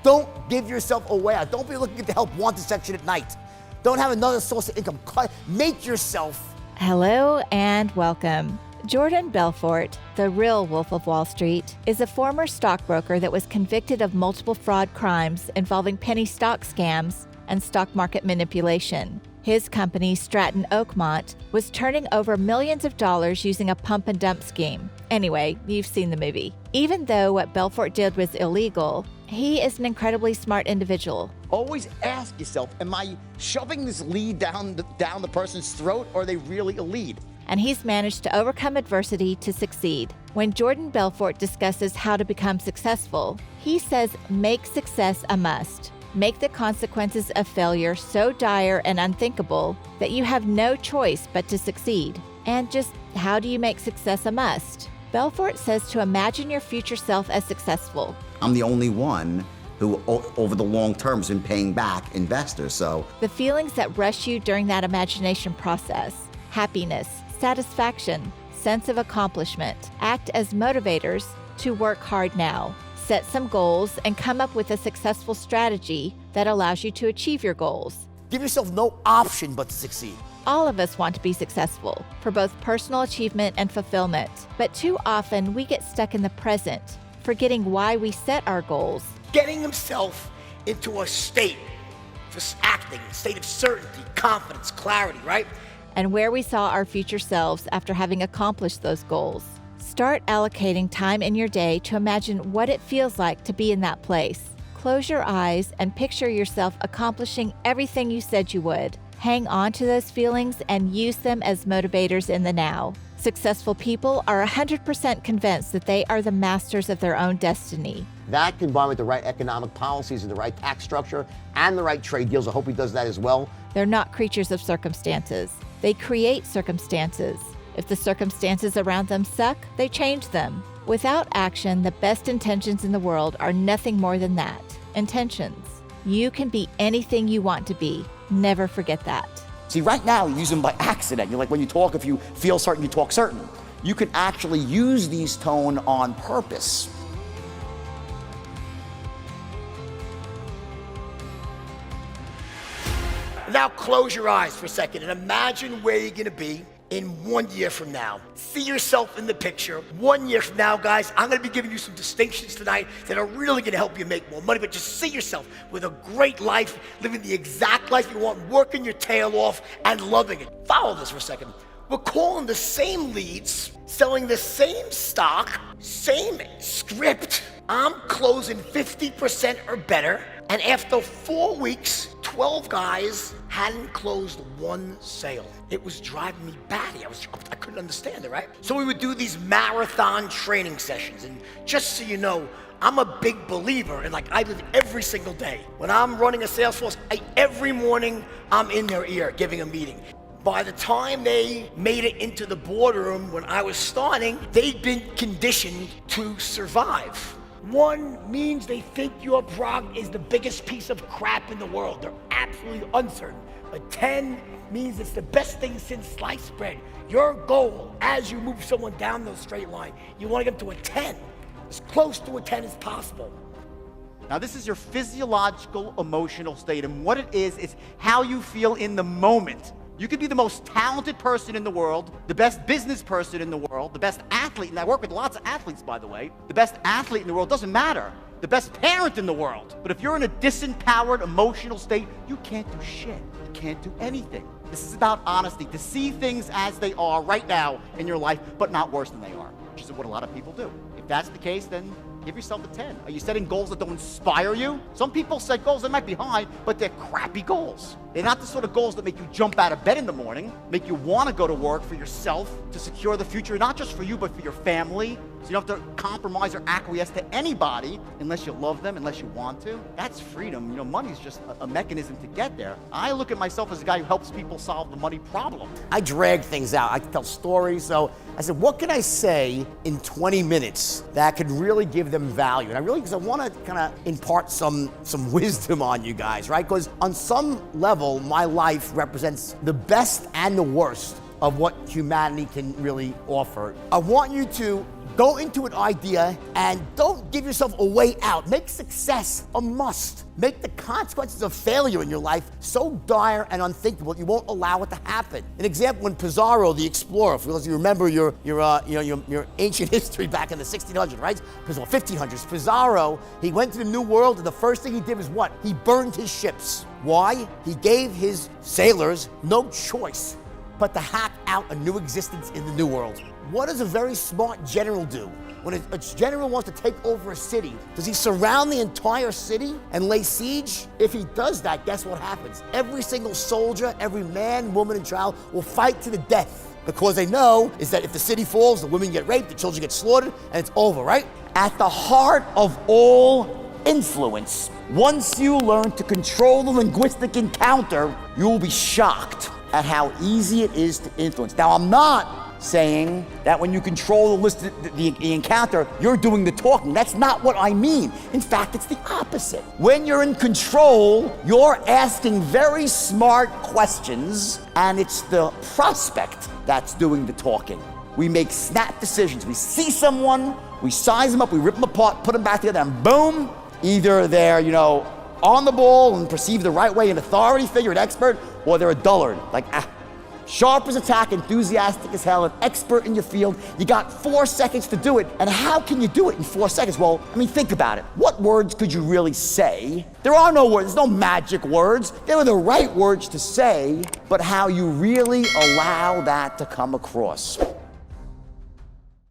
Don't give yourself away. Don't be looking at the help wanted section at night. Don't have another source of income. Make yourself. Hello and welcome. Jordan Belfort, the real Wolf of Wall Street, is a former stockbroker that was convicted of multiple fraud crimes involving penny stock scams and stock market manipulation. His company, Stratton Oakmont, was turning over millions of dollars using a pump and dump scheme. Anyway, you've seen the movie. Even though what Belfort did was illegal, he is an incredibly smart individual. Always ask yourself, am I shoving this lead down the person's throat, or are they really a lead? And he's managed to overcome adversity to succeed. When Jordan Belfort discusses how to become successful, he says make success a must. Make the consequences of failure so dire and unthinkable that you have no choice but to succeed. And just how do you make success a must? Belfort says to imagine your future self as successful. I'm the only one who, over the long term, has been paying back investors, so. The feelings that rush you during that imagination process, happiness, satisfaction, sense of accomplishment, act as motivators to work hard now. Set some goals and come up with a successful strategy that allows you to achieve your goals. Give yourself no option but to succeed. All of us want to be successful for both personal achievement and fulfillment, but too often we get stuck in the present, forgetting why we set our goals. Getting himself into a state for acting, a state of certainty, confidence, clarity, right? And where we saw our future selves after having accomplished those goals. Start allocating time in your day to imagine what it feels like to be in that place. Close your eyes and picture yourself accomplishing everything you said you would. Hang on to those feelings and use them as motivators in the now. Successful people are 100% convinced that they are the masters of their own destiny. That combined with the right economic policies and the right tax structure and the right trade deals, I hope he does that as well. They're not creatures of circumstances. They create circumstances. If the circumstances around them suck, they change them. Without action, the best intentions in the world are nothing more than that, intentions. You can be anything you want to be. Never forget that. See, right now you use them by accident. You're like, when you talk, if you feel certain, you talk certain. You can actually use these tone on purpose. Now close your eyes for a second and imagine where you're gonna be in 1 year from now. See yourself in the picture. 1 year from now, guys, I'm gonna be giving you some distinctions tonight that are really gonna help you make more money, but just see yourself with a great life, living the exact life you want, working your tail off and loving it. Follow this for a second. We're calling the same leads, selling the same stock, same script. I'm closing 50% or better, and after 4 weeks, 12 guys hadn't closed one sale. It was driving me batty. I couldn't understand it, right? So we would do these marathon training sessions, and just so you know, I'm a big believer in, I live every single day. When I'm running a sales force, every morning I'm in their ear giving a meeting. By the time they made it into the boardroom when I was starting, they'd been conditioned to survive. 1 means they think your product is the biggest piece of crap in the world. They're absolutely uncertain. A 10 means it's the best thing since sliced bread. Your goal, as you move someone down the straight line, you want to get to a 10, as close to a 10 as possible. Now, this is your physiological, emotional state, and what it is how you feel in the moment. You could be the most talented person in the world, the best business person in the world, the best athlete, and I work with lots of athletes, by the way. The best athlete in the world doesn't matter. The best parent in the world. But if you're in a disempowered, emotional state, you can't do shit. You can't do anything. This is about honesty, to see things as they are right now in your life, but not worse than they are, which is what a lot of people do. If that's the case, then give yourself a 10. Are you setting goals that don't inspire you? Some people set goals that might be high, but they're crappy goals. They're not the sort of goals that make you jump out of bed in the morning, make you want to go to work for yourself, to secure the future, not just for you, but for your family. So you don't have to compromise or acquiesce to anybody unless you love them, unless you want to. That's freedom. You know, money is just a mechanism to get there. I look at myself as a guy who helps people solve the money problem. I drag things out. I tell stories. So I said, what can I say in 20 minutes that could really give them value? And because I want to kind of impart some wisdom on you guys, right? Because on some level, my life represents the best and the worst of what humanity can really offer. I want you to Go into an idea and don't give yourself a way out. Make success a must. Make the consequences of failure in your life so dire and unthinkable you won't allow it to happen. An example, when Pizarro, the explorer, for those of you who remember your ancient history back in the 1600s, right? 1500s. Pizarro, he went to the New World, and the first thing he did was what? He burned his ships. Why? He gave his sailors no choice but to hack out a new existence in the New World. What does a very smart general do? When a general wants to take over a city, does he surround the entire city and lay siege? If he does that, guess what happens? Every single soldier, every man, woman, and child will fight to the death, because they know is that if the city falls, the women get raped, the children get slaughtered, and it's over, right? At the heart of all influence, once you learn to control the linguistic encounter, you will be shocked at how easy it is to influence. Now, I'm not saying that when you control the encounter, you're doing the talking. That's not what I mean. In fact, it's the opposite. When you're in control, you're asking very smart questions, and it's the prospect that's doing the talking. We make snap decisions. We see someone, we size them up, we rip them apart, put them back together, and boom, either they're, on the ball and perceived the right way, an authority figure, an expert, or they're a dullard, sharp as a tack, enthusiastic as hell, an expert in your field. You got 4 seconds to do it. And how can you do it in 4 seconds? Well, think about it. What words could you really say? There are no words, there's no magic words. They were the right words to say, but how you really allow that to come across.